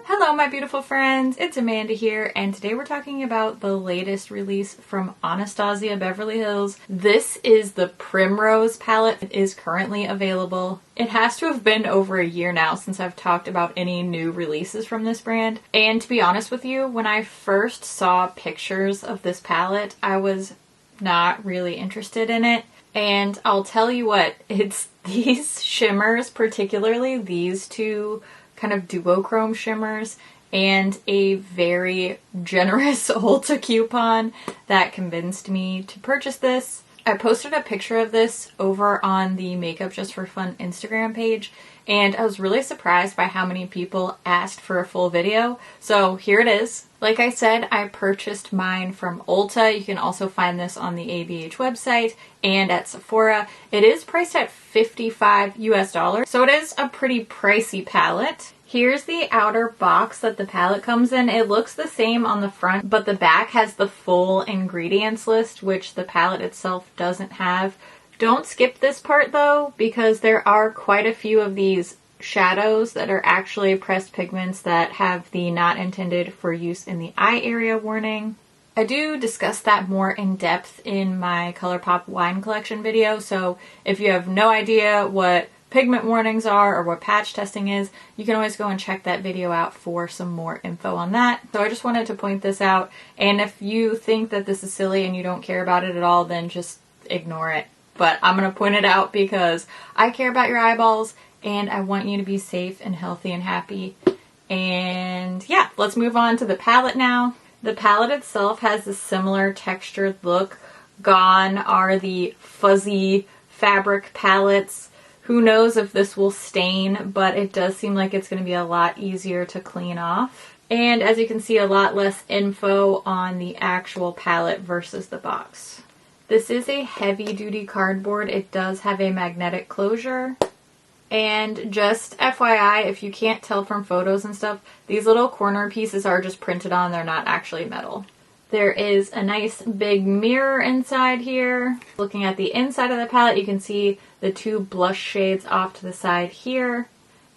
Hello my beautiful friends, it's Amanda here, and today we're talking about the latest release from Anastasia Beverly Hills. This is the Primrose palette. It is currently available. It has to have been over a year now since I've talked about any new releases from this brand. And to be honest with you, when I first saw pictures of this palette, I was not really interested in it. And I'll tell you what, it's these shimmers, particularly these two kind of duochrome shimmers, and a very generous Ulta coupon that convinced me to purchase this. I posted a picture of this over on the Makeup.Just.For.Fun Instagram page, and I was really surprised by how many people asked for a full video. So here it is. Like I said, I purchased mine from Ulta. You can also find this on the ABH website and at Sephora. It is priced at $55 US, so it is a pretty pricey palette. Here's the outer box that the palette comes in. It looks the same on the front, but the back has the full ingredients list, which the palette itself doesn't have. Don't skip this part though, because there are quite a few of these shadows that are actually pressed pigments that have the not intended for use in the eye area warning. I do discuss that more in depth in my ColourPop wine collection video, so if you have no idea what pigment warnings are or what patch testing is, you can always go and check that video out for some more info on that. So I just wanted to point this out, and if you think that this is silly and you don't care about it at all, then just ignore it. But I'm going to point it out because I care about your eyeballs and I want you to be safe and healthy and happy. And yeah, let's move on to the palette now. The palette itself has a similar textured look. Gone are the fuzzy fabric palettes. Who knows if this will stain, but it does seem like it's going to be a lot easier to clean off. And as you can see, a lot less info on the actual palette versus the box. This is a heavy duty cardboard. It does have a magnetic closure. And just FYI, if you can't tell from photos and stuff, these little corner pieces are just printed on. They're not actually metal. There is a nice big mirror inside here. Looking at the inside of the palette, you can see the two blush shades off to the side here.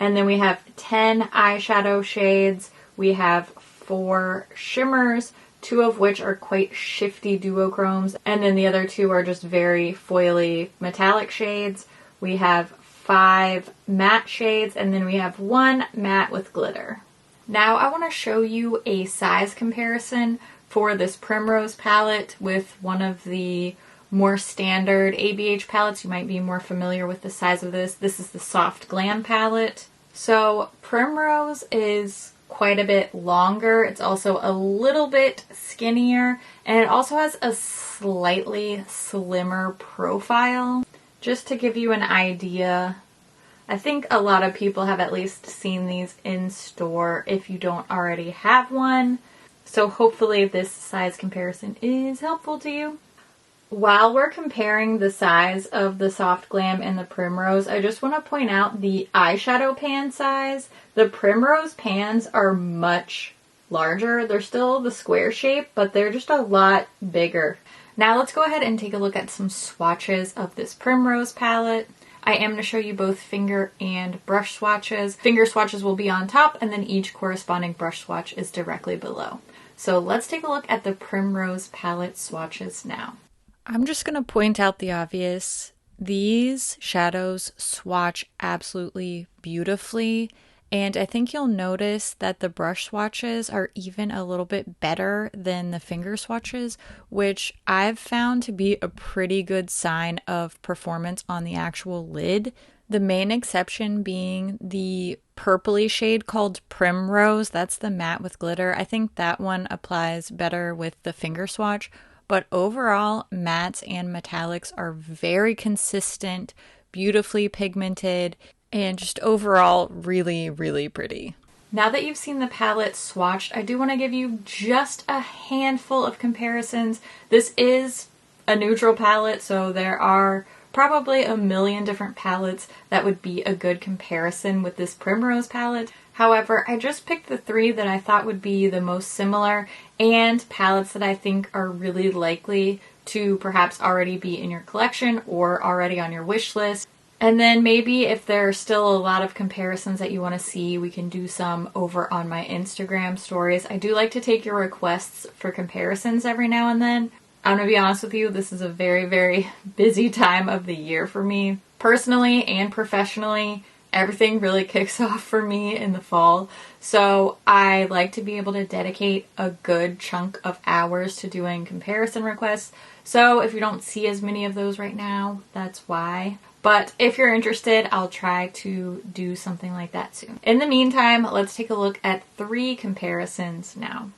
And then we have 10 eyeshadow shades. We have 4 shimmers, 2 of which are quite shifty duochromes. And then the other 2 are just very foily metallic shades. We have 5 matte shades, and then we have 1 matte with glitter. Now I want to show you a size comparison for this Primrose palette with one of the more standard ABH palettes. You might be more familiar with the size of this. This is the Soft Glam palette. So Primrose is quite a bit longer. It's also a little bit skinnier, and it also has a slightly slimmer profile. Just to give you an idea, I think a lot of people have at least seen these in store if you don't already have one. So hopefully this size comparison is helpful to you. While we're comparing the size of the Soft Glam and the Primrose, I just want to point out the eyeshadow pan size. The Primrose pans are much larger. They're still the square shape, but they're just a lot bigger. Now let's go ahead and take a look at some swatches of this Primrose palette. I am going to show you both finger and brush swatches. Finger swatches will be on top, and then each corresponding brush swatch is directly below. So let's take a look at the Primrose palette swatches now. I'm just going to point out the obvious. These shadows swatch absolutely beautifully, and I think you'll notice that the brush swatches are even a little bit better than the finger swatches, which I've found to be a pretty good sign of performance on the actual lid. The main exception being the purpley shade called Primrose. That's the matte with glitter. I think that one applies better with the finger swatch. But overall, mattes and metallics are very consistent, beautifully pigmented, and just overall really, really pretty. Now that you've seen the palette swatched, I do want to give you just a handful of comparisons. This is a neutral palette, so there are probably a million different palettes that would be a good comparison with this Primrose palette. However, I just picked the 3 that I thought would be the most similar and palettes that I think are really likely to perhaps already be in your collection or already on your wish list. And then maybe if there are still a lot of comparisons that you want to see, we can do some over on my Instagram stories. I do like to take your requests for comparisons every now and then. I'm going to be honest with you, this is a very, very busy time of the year for me. Personally and professionally, everything really kicks off for me in the fall. So I like to be able to dedicate a good chunk of hours to doing comparison requests. So if you don't see as many of those right now, that's why. But if you're interested, I'll try to do something like that soon. In the meantime, let's take a look at 3 comparisons now.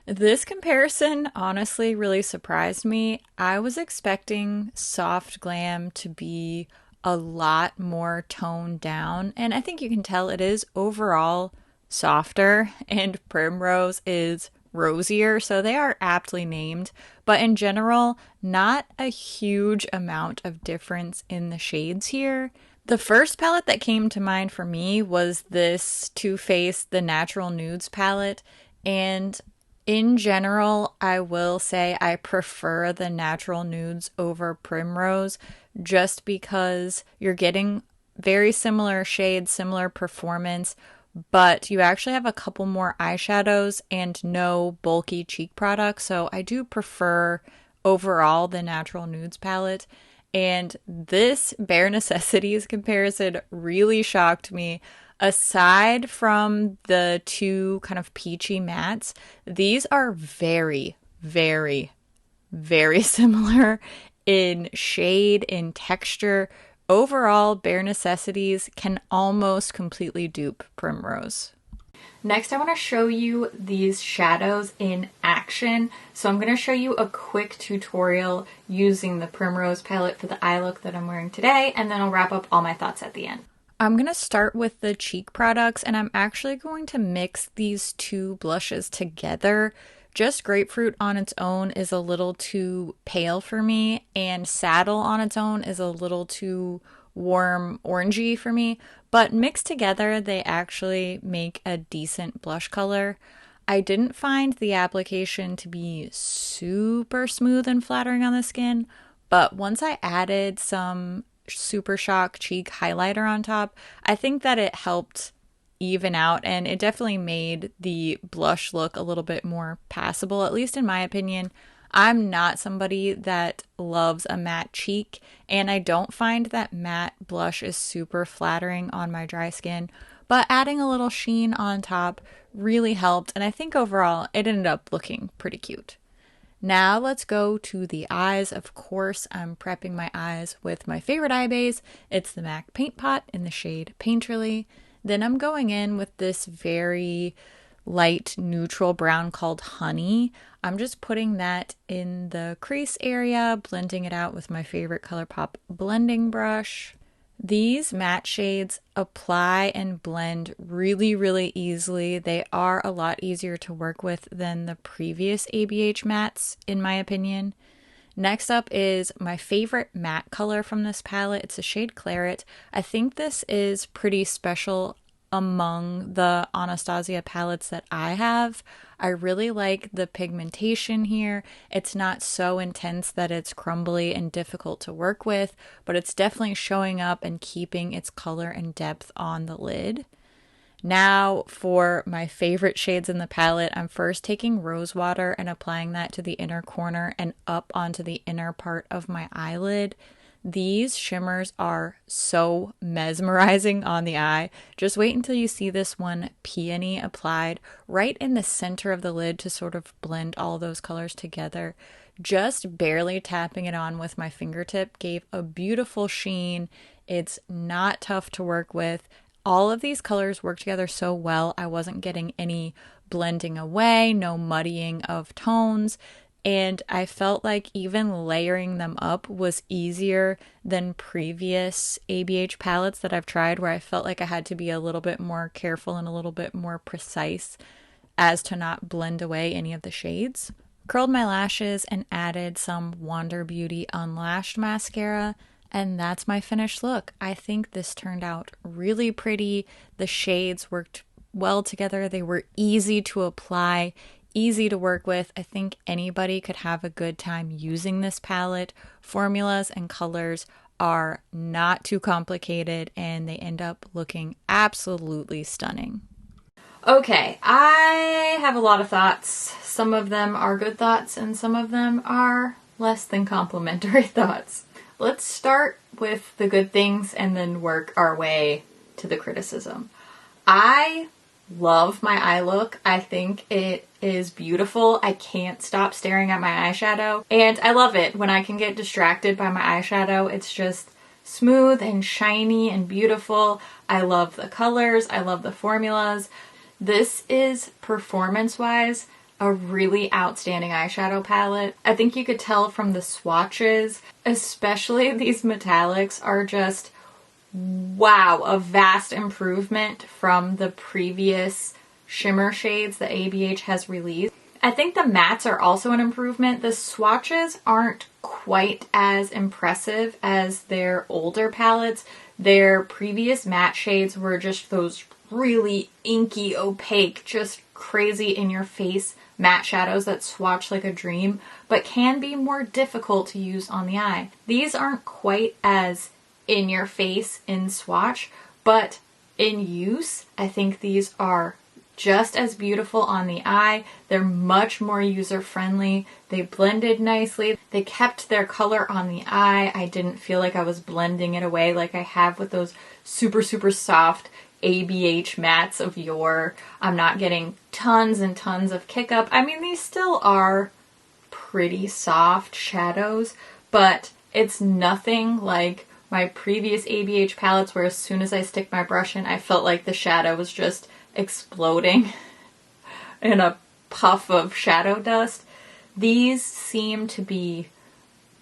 This comparison honestly really surprised me. I was expecting Soft Glam to be a lot more toned down, and I think you can tell it is overall softer, and Primrose is rosier, so they are aptly named, but in general, not a huge amount of difference in the shades here. The first palette that came to mind for me was this Too Faced The Natural Nudes palette, and in general, I will say I prefer the Natural Nudes over Primrose just because you're getting very similar shades, similar performance, but you actually have a couple more eyeshadows and no bulky cheek products. So I do prefer overall the Natural Nudes palette. And this Bare Necessities comparison really shocked me. Aside from the 2 kind of peachy mattes, these are very, very, very similar in shade, in texture. Overall, Bare Necessities can almost completely dupe Primrose. Next, I want to show you these shadows in action. So I'm going to show you a quick tutorial using the Primrose palette for the eye look that I'm wearing today, and then I'll wrap up all my thoughts at the end. I'm going to start with the cheek products, and I'm actually going to mix these 2 blushes together. Just Grapefruit on its own is a little too pale for me, and Saddle on its own is a little too warm orangey for me, but mixed together they actually make a decent blush color. I didn't find the application to be super smooth and flattering on the skin, but once I added some Super Shock cheek highlighter on top, I think that it helped even out, and it definitely made the blush look a little bit more passable, at least in my opinion. I'm not somebody that loves a matte cheek, and I don't find that matte blush is super flattering on my dry skin, but adding a little sheen on top really helped, and I think overall it ended up looking pretty cute. Now let's go to the eyes. Of course, I'm prepping my eyes with my favorite eye base. It's the MAC Paint Pot in the shade Painterly. Then I'm going in with this very light neutral brown called Honey. I'm just putting that in the crease area, blending it out with my favorite ColourPop blending brush. These matte shades apply and blend really, really easily. They are a lot easier to work with than the previous ABH mattes, in my opinion. Next up is my favorite matte color from this palette. It's the shade Claret. I think this is pretty special among the Anastasia palettes that I have. I really like the pigmentation here. It's not so intense that it's crumbly and difficult to work with, but it's definitely showing up and keeping its color and depth on the lid. Now for my favorite shades in the palette, I'm first taking rose water and applying that to the inner corner and up onto the inner part of my eyelid. These shimmers are so mesmerizing on the eye. Just wait until you see this one Peony applied right in the center of the lid to sort of blend all those colors together. Just barely tapping it on with my fingertip gave a beautiful sheen. It's not tough to work with. All of these colors work together so well. I wasn't getting any blending away, no muddying of tones. And I felt like even layering them up was easier than previous ABH palettes that I've tried, where I felt like I had to be a little bit more careful and a little bit more precise as to not blend away any of the shades. Curled my lashes and added some Wander Beauty Unlashed mascara. And that's my finished look. I think this turned out really pretty. The shades worked well together. They were easy to apply, easy to work with. I think anybody could have a good time using this palette. Formulas and colors are not too complicated and they end up looking absolutely stunning. Okay, I have a lot of thoughts. Some of them are good thoughts and some of them are less than complimentary thoughts. Let's start with the good things and then work our way to the criticism. I love my eye look. I think it is beautiful. I can't stop staring at my eyeshadow. And I love it when I can get distracted by my eyeshadow. It's just smooth and shiny and beautiful. I love the colors. I love the formulas. This is, performance-wise, a really outstanding eyeshadow palette. I think you could tell from the swatches, especially these metallics are just, wow, a vast improvement from the previous shimmer shades that ABH has released. I think the mattes are also an improvement. The swatches aren't quite as impressive as their older palettes. Their previous matte shades were just those really inky, opaque, just crazy in your face matte shadows that swatch like a dream, but can be more difficult to use on the eye. These aren't quite as in your face in swatch, but in use, I think these are just as beautiful on the eye. They're much more user-friendly. They blended nicely. They kept their color on the eye. I didn't feel like I was blending it away like I have with those super, super soft ABH mattes of yore. I'm not getting tons and tons of kick up. I mean, these still are pretty soft shadows, but it's nothing like my previous ABH palettes where as soon as I stick my brush in, I felt like the shadow was just exploding in a puff of shadow dust. These seem to be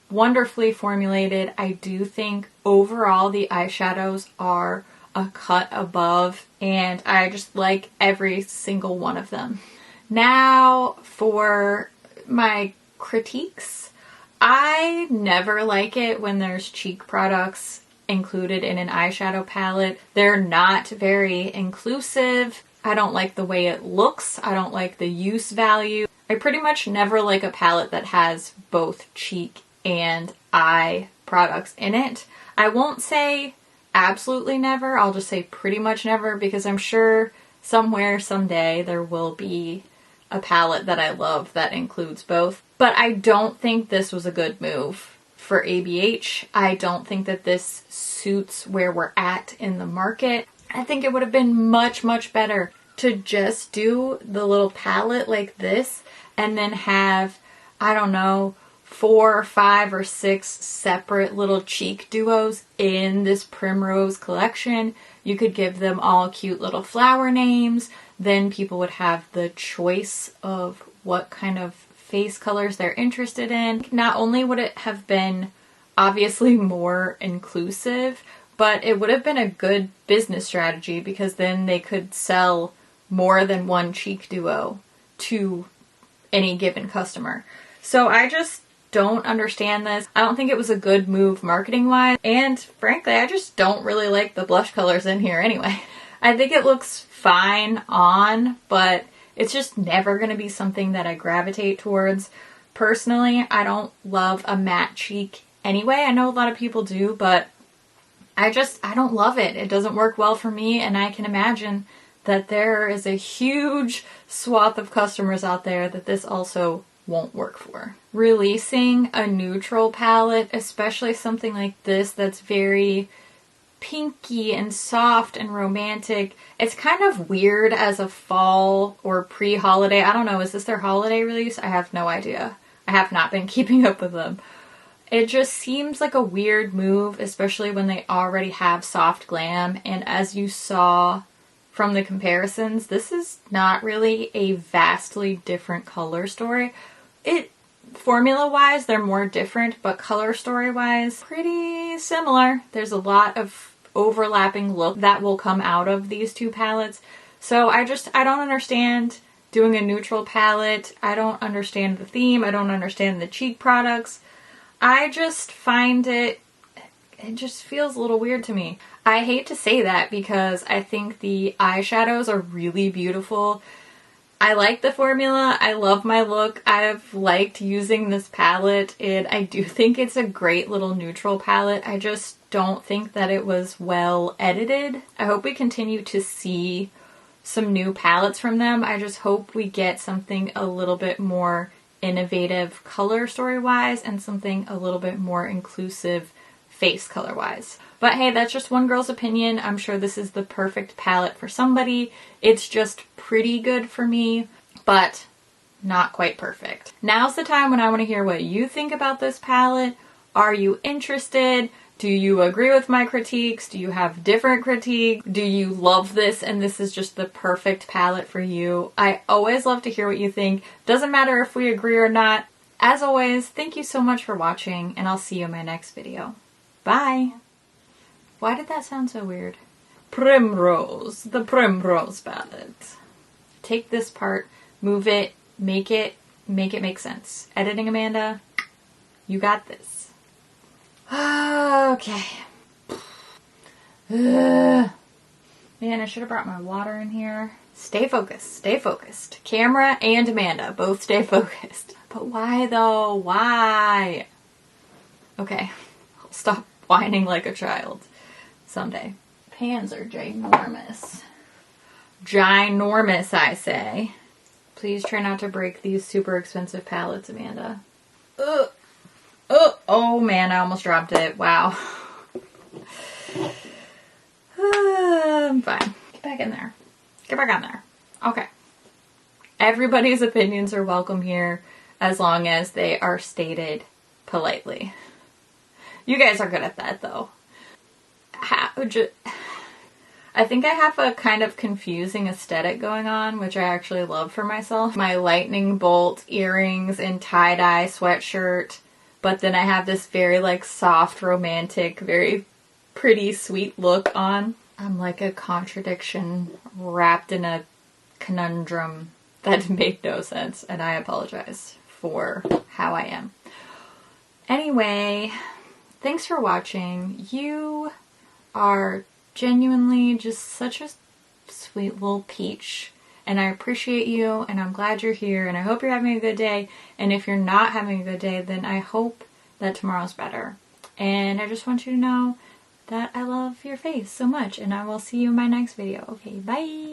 wonderfully formulated. I do think overall the eyeshadows are a cut above, and I just like every single one of them. Now for my critiques. I never like it when there's cheek products included in an eyeshadow palette. They're not very inclusive. I don't like the way it looks. I don't like the use value. I pretty much never like a palette that has both cheek and eye products in it. I won't say absolutely never. I'll just say pretty much never, because I'm sure somewhere, someday, there will be a palette that I love that includes both. But I don't think this was a good move for ABH. I don't think that this suits where we're at in the market. I think it would have been much, much better to just do the little palette like this and then have, I don't know, 4 or 5 or 6 separate little cheek duos in this Primrose collection. You could give them all cute little flower names. Then people would have the choice of what kind of face colors they're interested in. Not only would it have been obviously more inclusive, but it would have been a good business strategy, because then they could sell more than one cheek duo to any given customer. So I just don't understand this. I don't think it was a good move marketing wise, and frankly I just don't really like the blush colors in here anyway. I think it looks fine on, but it's just never going to be something that I gravitate towards. Personally, I don't love a matte cheek anyway. I know a lot of people do, but I don't love it. It doesn't work well for me, and I can imagine that there is a huge swath of customers out there that this also won't work for. Releasing a neutral palette, especially something like this that's very pinky and soft and romantic, it's kind of weird as a fall or pre-holiday. I don't know, is this their holiday release? I have no idea. I have not been keeping up with them. It just seems like a weird move, especially when they already have soft glam, and as you saw from the comparisons, this is not really a vastly different color story. Formula-wise, they're more different, but color story-wise, pretty similar. There's a lot of overlapping look that will come out of these two palettes. So I don't understand doing a neutral palette. I don't understand the theme. I don't understand the cheek products. I just find it it just feels a little weird to me. I hate to say that because I think the eyeshadows are really beautiful. I like the formula. I love my look. I've liked using this palette, and I do think it's a great little neutral palette. I just don't think that it was well edited. I hope we continue to see some new palettes from them. I just hope we get something a little bit more innovative color story-wise and something a little bit more inclusive face color-wise. But hey, that's just one girl's opinion. I'm sure this is the perfect palette for somebody. It's just pretty good for me, but not quite perfect. Now's the time when I want to hear what you think about this palette. Are you interested? Do you agree with my critiques? Do you have different critiques? Do you love this and this is just the perfect palette for you? I always love to hear what you think. Doesn't matter if we agree or not. As always, thank you so much for watching, and I'll see you in my next video. Bye! Why did that sound so weird? Primrose, the Primrose palette. Take this part, move it, make it make sense. Editing Amanda, you got this. Okay. Man, I should have brought my water in here. Stay focused, stay focused. Camera and Amanda, both stay focused. But why though? Why? Okay, I'll stop whining like a child someday. Pans are ginormous. Ginormous, I say. Please try not to break these super expensive palettes, Amanda. Ugh. Oh man, I almost dropped it. Wow. I'm fine. Get back in there. Get back on there. Okay. Everybody's opinions are welcome here as long as they are stated politely. You guys are good at that though. I think I have a kind of confusing aesthetic going on, which I actually love for myself. My lightning bolt earrings and tie-dye sweatshirt, but then I have this very like soft, romantic, very pretty, sweet look on. I'm like a contradiction wrapped in a conundrum that made no sense, and I apologize for how I am. Anyway, thanks for watching. You are genuinely just such a sweet little peach, and I appreciate you, and I'm glad you're here, and I hope you're having a good day. And if you're not having a good day, then I hope that tomorrow's better. And I just want you to know that I love your face so much, and I will see you in my next video. Okay, bye!